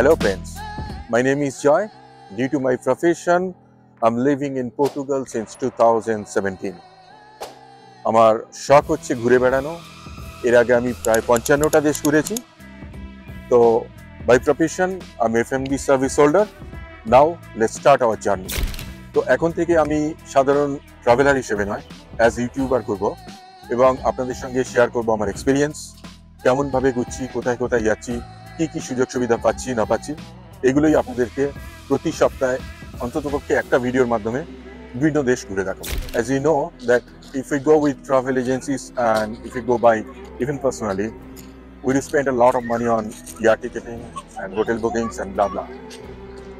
Hello friends, my name is Joy. Due to my profession, I'm living in Portugal since 2017. আমার শখ হচ্ছে ঘুরে বেড়ানো। এর আগে আমি প্রায় 55টা দেশ ঘুরেছি। তো by profession I'm FMB service holder. Now let's start our journey. তো এখন থেকে আমি সাধারণ ট্রাভেলার হিসেবে নয়, অ্যাজ ইউটিউবার করব এবং আপনাদের সঙ্গে শেয়ার করব আমার এক্সপিরিয়েন্স, কেমনভাবে ঘুরছি, কোথায় কোথায় যাচ্ছি, কি কি সুযোগ সুবিধা পাচ্ছি না পাচ্ছি, এগুলোই আপনাদেরকে প্রতি সপ্তাহে অন্ততপক্ষে একটা ভিডিওর মাধ্যমে বিভিন্ন দেশ ঘুরে দেখাবো। As you know that if we go with travel agencies and if we go by even personally, we will spend a lot of money on air ticketing and hotel bookings and blah blah.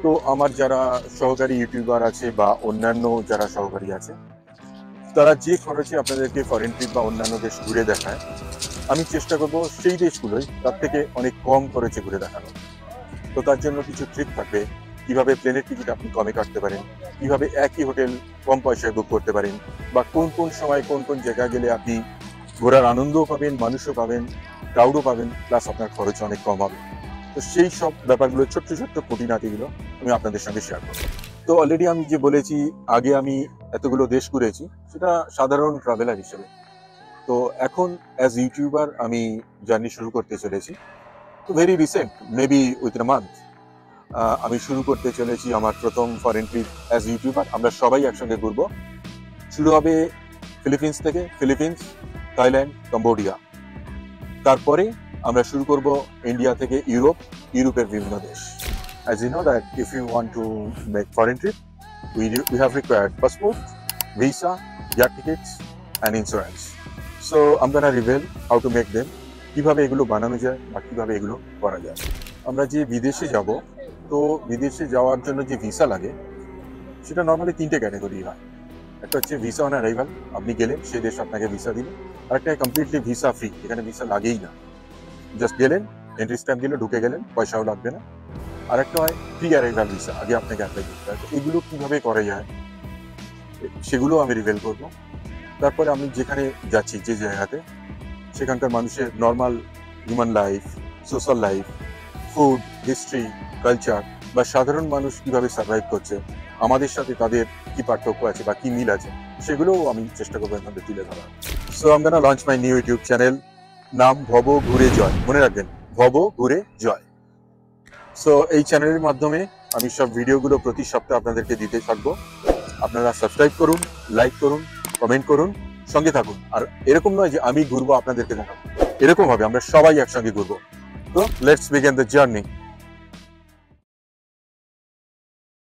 তো আমার যারা সহকারী YouTuber আছে বা অন্যান্য যারা সহকারী আছে, তারা যে খরচে আপনাদেরকে ফরেন ট্রিপ বা অন্যান্য দেশ ঘুরে দেখায়, আমি চেষ্টা করব সেই দেশগুলোই তার থেকে অনেক কম খরচে ঘুরে দেখানো। তো তার জন্য কিছু ট্রিক থাকবে, কিভাবে প্লেনের টিকিট আপনি কমে কাটতে পারেন, কিভাবে একই হোটেল কম পয়সায় বুক করতে পারেন, বা কোন কোন সময় কোন কোন জায়গায় গেলে আপনি ঘোরার আনন্দও পাবেন, মানুষও পাবেন, ক্রাউডও পাবেন, প্লাস আপনার খরচ অনেক কম হবে। তো সেই সব ব্যাপারগুলো ছোট্ট ছোট্ট খুঁটিনাটিগুলো আমি আপনাদের সঙ্গে শেয়ার করব। তো অলরেডি আমি যে বলেছি আগে আমি এতগুলো দেশ ঘুরেছি, সেটা সাধারণ ট্রাভেলার হিসেবে। তো এখন অ্যাজ ইউটিউবার আমি জার্নি শুরু করতে চলেছি। তো very recent, maybe within a month, আমি শুরু করতে চলেছি আমার প্রথম ফরেন ট্রিপ অ্যাজ ইউটিউবার। আমরা সবাই একসঙ্গে ঘুরবো। শুরু হবে ফিলিপিন্স থেকে, ফিলিপিন্স, থাইল্যান্ড, কম্বোডিয়া। তারপরে আমরা শুরু করব ইন্ডিয়া থেকে ইউরোপের বিভিন্ন দেশ। As you know that if you want to make foreign trip, we have required passport, visa, air tickets and insurance. So I'm gonna reveal how to make them, কিভাবে এগুলো বানানো যায় বা কিভাবে এগুলো করা যায়। আমরা যে বিদেশে যাব, তো বিদেশে যাওয়ার জন্য যে ভিসা লাগে সেটা নর্মালি 3টে ক্যাটাগরি হয়। একটা হচ্ছে ভিসা অন অ্যারাইভাল, আপনি গেলেন, সেই দেশ আপনাকে ভিসা দিল। আর একটা কমপ্লিটলি ভিসা ফ্রি, এখানে ভিসা লাগেই না, জাস্ট গেলেন, এন্ট্রি স্ট্যাম্প দিল, ঢুকে গেলেন, পয়সাও লাগবে না। আর একটা হয় প্রি অ্যারাইভাল ভিসা, আগে আপনাকে অ্যাপ্লাই করতে হয়। এগুলো কীভাবে করা যায় সেগুলো আমি রিভিল করব। তারপরে আমি যেখানে যাচ্ছি, যে জায়গাতে, সেখানকার মানুষের normal human life, social life, food, history, culture বা সাধারণ মানুষ কিভাবে সার্ভাইভ করছে, আমাদের সাথে তাদের কি পার্থক্য আছে বা কি মিল আছে, সেগুলোও আমি চেষ্টা করবো আপনাদের তুলে ধরা। So I am gonna launch my new YouTube channel, নাম ভব ঘুরে জয়, মনে রাখবেন, ভব ঘুরে জয়। সো এই চ্যানেলের মাধ্যমে আমি সব ভিডিওগুলো প্রতি সপ্তাহে আপনাদেরকে দিতে থাকবো। আপনারা সাবস্ক্রাইব করুন, লাইক করুন, কমেন্ট করুন, সঙ্গে থাকুন। আর এরকম নয় যে আমি ঘুরবো আপনাদেরকে দেখাবো, এরকম হবে আমরা সবাই একসঙ্গে ঘুরবো। তো লেটস বিগিন দ্য জার্নি।